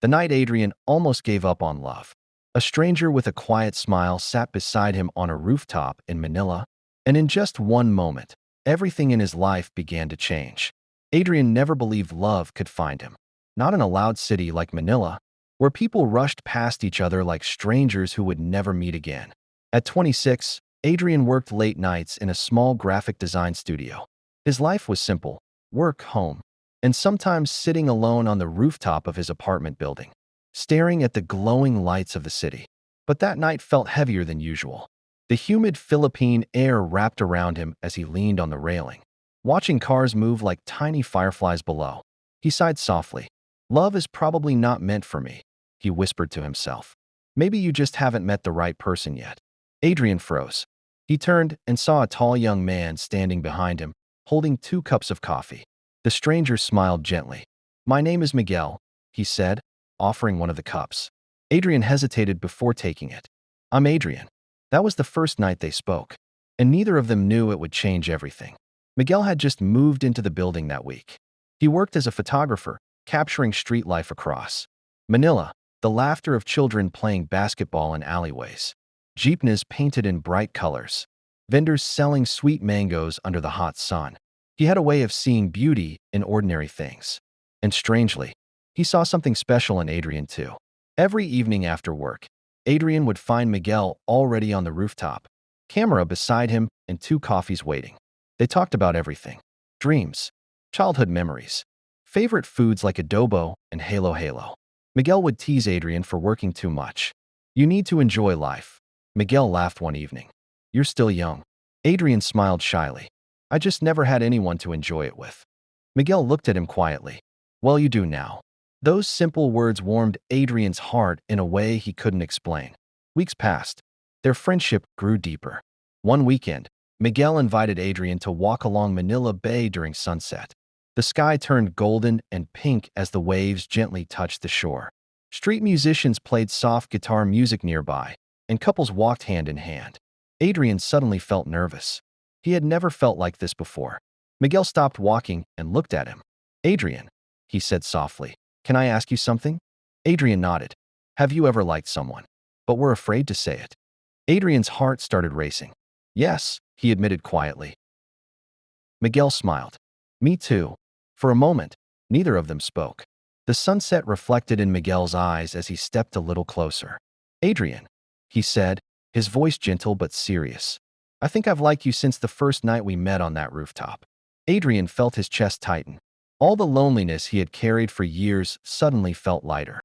The night Adrian almost gave up on love. A stranger with a quiet smile sat beside him on a rooftop in Manila, and in just one moment, everything in his life began to change. Adrian never believed love could find him. Not in a loud city like Manila, where people rushed past each other like strangers who would never meet again. At 26, Adrian worked late nights in a small graphic design studio. His life was simple: work, home, and sometimes sitting alone on the rooftop of his apartment building, staring at the glowing lights of the city. But that night felt heavier than usual. The humid Philippine air wrapped around him as he leaned on the railing, watching cars move like tiny fireflies below. He sighed softly. "Love is probably not meant for me," he whispered to himself. "Maybe you just haven't met the right person yet." Adrian froze. He turned and saw a tall young man standing behind him, holding 2 cups of coffee. The stranger smiled gently. "My name is Miguel," he said, offering one of the cups. Adrian hesitated before taking it. "I'm Adrian." That was the first night they spoke, and neither of them knew it would change everything. Miguel had just moved into the building that week. He worked as a photographer, capturing street life across Manila, the laughter of children playing basketball in alleyways, jeepneys painted in bright colors, vendors selling sweet mangoes under the hot sun. He had a way of seeing beauty in ordinary things. And strangely, he saw something special in Adrian too. Every evening after work, Adrian would find Miguel already on the rooftop, camera beside him and 2 coffees waiting. They talked about everything: dreams, childhood memories, favorite foods like adobo and halo halo. Miguel would tease Adrian for working too much. "You need to enjoy life." Miguel laughed one evening. "You're still young." Adrian smiled shyly. "I just never had anyone to enjoy it with." Miguel looked at him quietly. "Well, you do now." Those simple words warmed Adrian's heart in a way he couldn't explain. Weeks passed. Their friendship grew deeper. One weekend, Miguel invited Adrian to walk along Manila Bay during sunset. The sky turned golden and pink as the waves gently touched the shore. Street musicians played soft guitar music nearby, and couples walked hand in hand. Adrian suddenly felt nervous. He had never felt like this before. Miguel stopped walking and looked at him. "Adrian," he said softly, "can I ask you something?" Adrian nodded. "Have you ever liked someone, but were afraid to say it?" Adrian's heart started racing. "Yes," he admitted quietly. Miguel smiled. "Me too." For a moment, neither of them spoke. The sunset reflected in Miguel's eyes as he stepped a little closer. "Adrian," he said, his voice gentle but serious, "I think I've liked you since the first night we met on that rooftop." Adrian felt his chest tighten. All the loneliness he had carried for years suddenly felt lighter.